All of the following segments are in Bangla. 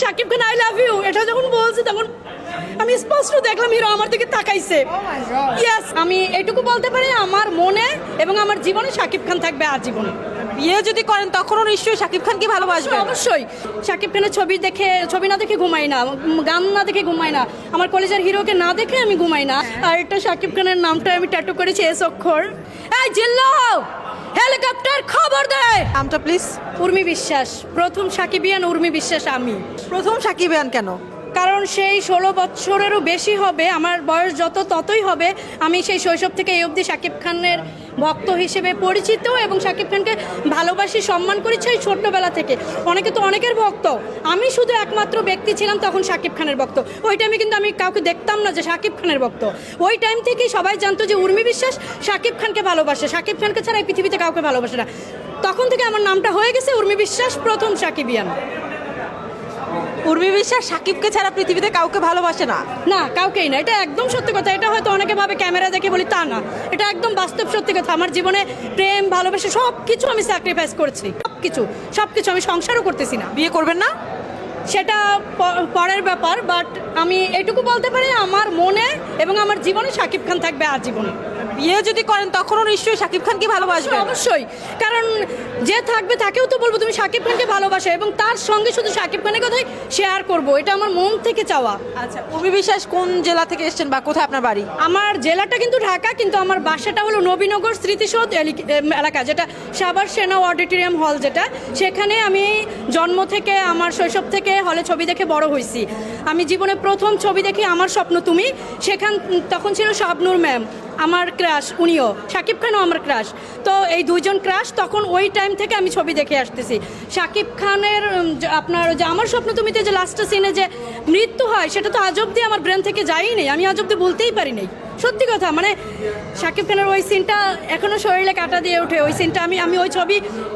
Shakib Khan I love you এটা যখন বলছে তখন আমি স্পষ্ট দেখলাম হিরো আমার দিকে তাকাইছে। ইয়েস, আমি এটুকু বলতে পারি আমার মনে এবং আমার জীবনে শাকিব খান থাকবে আজীবন। বিয়ে যদি করেন তখনও নিশ্চয়ই শাকিব খানকে ভালোবাসবেন। অবশ্যই শাকিব খানের ছবি না দেখে ঘুমাই না, গান না দেখে ঘুমাই না, আমার কলেজের হিরোকে না দেখে আমি ঘুমাই না। আর এটা শাকিব খানের নামটা আমি ট্যাটু করেছি এস অক্ষর। এই জিল্লাও হেলিকপ্টার খবর দেয়। নামটা প্লিজ। উর্মি বিশ্বাস, প্রথম সাকিবিয়ান উর্মি বিশ্বাস আমি। প্রথম সাকিবিয়ান কেন? কারণ সেই 16 বছরেরও বেশি হবে, আমার বয়স ততই হবে। আমি সেই শৈশব থেকে এই অবধি শাকিব খানের ভক্ত হিসেবে পরিচিত এবং শাকিব খানকে ভালোবাসি, সম্মান করেছি এই ছোট্টবেলা থেকে। অনেকে তো অনেকের ভক্ত, আমি শুধু একমাত্র ব্যক্তি ছিলাম তখন শাকিব খানের ভক্ত। ওই টাইমে কিন্তু আমি কাউকে দেখতাম না যে শাকিব খানের ভক্ত। ওই টাইম থেকেই সবাই জানতো যে উর্মি বিশ্বাস শাকিব খানকে ভালোবাসে, শাকিব খানকে ছাড়া এই পৃথিবীতে কাউকে ভালোবাসে না। তখন থেকে আমার নামটা হয়ে গেছে উর্মি বিশ্বাস, প্রথম সাকিবিয়ান। উর্মি বিশ্বাস সাকিবকে ছাড়া পৃথিবীতে কাউকে ভালোবাসে না? না, কাউকেই না। এটা একদম সত্যি কথা। এটা হয়তো অনেকে ভাবে ক্যামেরা দেখে বলি, তা না, এটা একদম বাস্তব সত্যি কথা। আমার জীবনে প্রেম ভালোবাসা সব কিছু আমি স্যাক্রিফাইস করেছি, সব কিছু। আমি সংসারও করতেছি না। বিয়ে করবেন না? সেটা পরের ব্যাপার, বাট আমি এটুকু বলতে পারি আমার মনে এবং আমার জীবনে শাকিব খান থাকবে আজীবন। বিয়ে যদি করেন তখনও নিশ্চয়ই শাকিব খানকে ভালোবাসবেন। অবশ্যই, কারণ যে থাকবে তাকেও তো বলবো তুমি শাকিব খানকে ভালোবাসো এবং তার সঙ্গে শুধু শাকিব খানের কথাই শেয়ার করবো, এটা আমার মন থেকে চাওয়া। আচ্ছা, উর্মি বিশ্বাস কোন জেলা থেকে এসেছেন বা কোথায় আপনার বাড়ি? আমার জেলাটা কিন্তু ঢাকা, কিন্তু আমার বাসাটা হলো নবীনগর স্মৃতিসৌধ এলাকা, যেটা সাভার সেনা অডিটোরিয়াম হল, যেটা সেখানে আমি জন্ম থেকে আমার শৈশব থেকে হলে ছবি দেখে বড় হয়েছি। আমি জীবনে প্রথম ছবি দেখি আমার স্বপ্ন তুমি, তখন ছিল শাবনূর ম্যাম আমার ক্রাশ, উনিও শাকিব খানও আমার ক্রাশ। তো এই দুইজন ক্রাশ, তখন ওই টাইম থেকে আমি ছবি দেখে আসতেছি। শাকিব খানের আপনার যে আমার স্বপ্ন তুমিতে যে লাস্টের সিনে যে মৃত্যু হয়, সেটা তো আজ অব্দি আমার ব্রেন থেকে যায়ই নেই, আমি আজ অব্দি বলতেই পারি নাই। সত্যি কথা, মানে শাকিব খানের ওই সিনটা এখনও শরীরে কাটা দিয়ে ওঠে। ওই সিনটা আমি ওই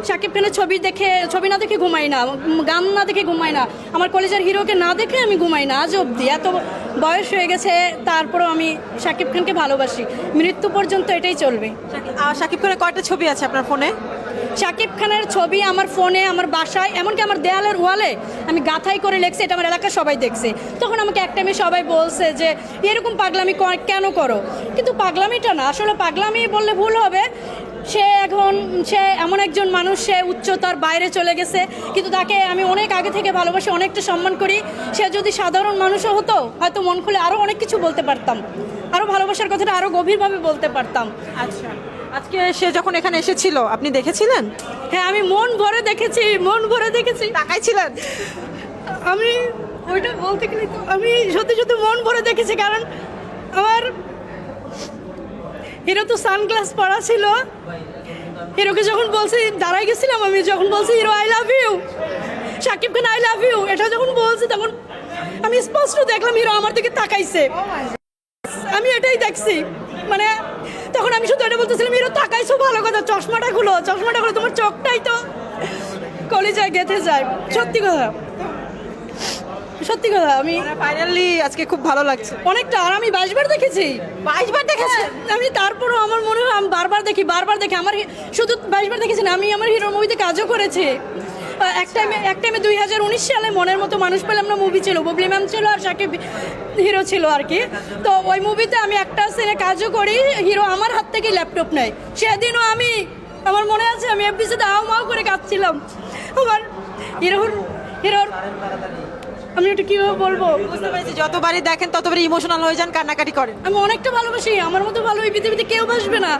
শাকিব খানের ছবি না দেখে ঘুমাই না, গান না দেখে ঘুমাই না, আমার কলেজের হিরোকে না দেখে আমি ঘুমাই না আজ অব্দি। এত বয়স হয়ে গেছে, তারপরেও আমি শাকিব খানকে ভালোবাসি, মৃত্যু পর্যন্ত এটাই চলবে। শাকিব খানের কয়টা ছবি আছে আপনার ফোনে? শাকিব খানের ছবি আমার ফোনে, আমার বাসায়, এমনকি আমার দেয়ালের ওয়ালে আমি গাঁথাই করে লেখছি, এটা আমার এলাকার সবাই দেখছে। তখন আমাকে এক টাইমে সবাই বলছে যে এরকম পাগলামি কেন করো, কিন্তু পাগলামিটা না, আসলে পাগলামি বললে ভুল হবে। সে এমন একজন মানুষ, সে উচ্চতার বাইরে চলে গেছে, কিন্তু তাকে আমি অনেক আগে থেকে ভালোবাসি, অনেকটা সম্মান করি। সে যদি সাধারণ মানুষও হতো, হয়তো মন খুলে আরও অনেক কিছু বলতে পারতাম, আরও ভালোবাসার কথাটা আরও গভীরভাবে বলতে পারতাম। আচ্ছা, আজকে সে যখন এখানে এসেছিল আপনি দেখেছিলেন? হ্যাঁ, আমি মন ভরে দেখেছি। তাকাইছিলেন? আমি ওইটা বলতে গেলে তো আমি সত্যি মন ভরে দেখেছি, কারণ আমার হিরো তো সানগ্লাস পরা ছিল। হিরোকে যখন বলছি, দাঁড়াই গেছিলাম আমি, যখন বলছি hero I love you, Shakib Khan I love you এটা যখন বলছি, তখন আমি স্পষ্ট দেখলাম হিরো আমার দিকে তাকাইছে। আমি এটাই দেখছি, মানে তখন আমি শুধু এটা বলতেছিলাম, হিরো তাকাইছো ভালো কথা, চশমাটা খুলো, তোমার চোখটাই তো কলেজায় গেঁথে যায়। সত্যি কথা, আমি ফাইনালি আজকে খুব ভালো লাগছে অনেকটা। আর আমি 22 বার দেখেছি। 22 বার দেখেছেন? আমি তারপরও আমার মনে হয় আমি বারবার দেখি। আমার শুধু 22 বার দেখেছি না, আমি আমার হিরো মুভিতে কাজও করেছি। এক টাইমে 2019 সালে মনের মতো মানুষ পেলাম না মুভি ছিল, বুবলি ম্যাম ছিল আর শাকিব হিরো ছিল আর কি। তো ওই মুভিতে আমি একটা সিনে কাজও করি, হিরো আমার হাত থেকে ল্যাপটপ নেয়। সেদিনও আমার মনে আছে আমি এফবিসিতে মাও করে কাঁদছিলাম। আমার হিরোর আমি এটা কীভাবে বলবো, বুঝতে পেরেছি। যতবারই দেখেন ততবারই ইমোশনাল হয়ে যান, কান্নাকাটি করেন। আমি অনেকটা ভালোবাসি, আমার মতো ভালো এই পৃথিবীতে কেউ বাসবে না।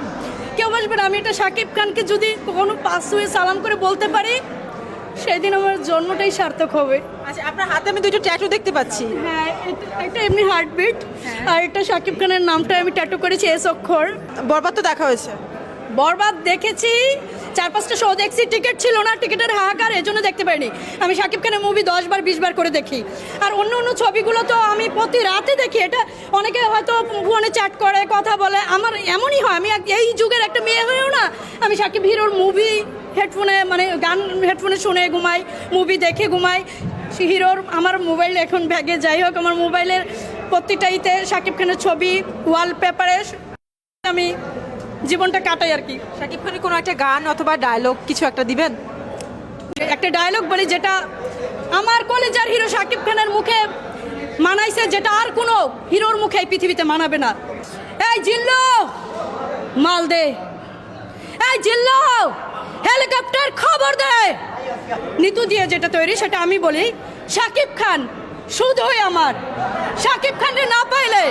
আমি এটা শাকিব খানকে যদি কোনো পাস হয়ে সালাম করে বলতে পারি, সেদিন আমার জন্মটাই সার্থক হবে। আচ্ছা, আপনার হাতে আমি দুটো ট্যাটু দেখতে পাচ্ছি। হ্যাঁ, এটা এমনি হার্টবিট, আর এটা শাকিব খানের নামটা আমি ট্যাটু করেছি এস অক্ষর। বরবাদ তো দেখা হয়েছে? বরবাদ দেখেছি, 4-5টা শো দেখছি, টিকিট ছিল না, টিকিটের হাহাকার, এজন্য দেখতে পারিনি। আমি শাকিব খানের মুভি 10 বার 20 বার করে দেখি। আর অন্য ছবিগুলো তো আমি প্রতি রাতে দেখি। এটা অনেকে হয়তো ফোনে চ্যাট করে, কথা বলে, আমার এমনই হয়। আমি এই যুগের একটা মেয়ে হয়েও না, আমি শাকিব হিরোর মুভি গান হেডফোনে শুনে ঘুমাই, মুভি দেখে ঘুমাই। হিরোর আমার মোবাইল এখন ব্যাগে, যাই হোক, আমার মোবাইলের প্রতিটাইতে শাকিব খানের ছবি, ওয়ালপেপারে আমি জীবনটা কাটাই আর কি। শাকিব খানের কোনো একটা গান অথবা ডায়লগ কিছু একটা দিবেন? একটা ডায়লগ বলি যেটা আমার কলেজার হিরো শাকিব খানের মুখে মানাইছে, যেটা আর কোনো হিরোর মুখে এই পৃথিবীতে মানাবে না। এই জিল্লু মাল দে, এই জিল্লু হেলিকপ্টার খবর দে। নিতু দিয়ে যেটা তৈরি সেটা আমি বলি, শাকিব খান শুধুই আমার। শাকিব খানরে না পাইলে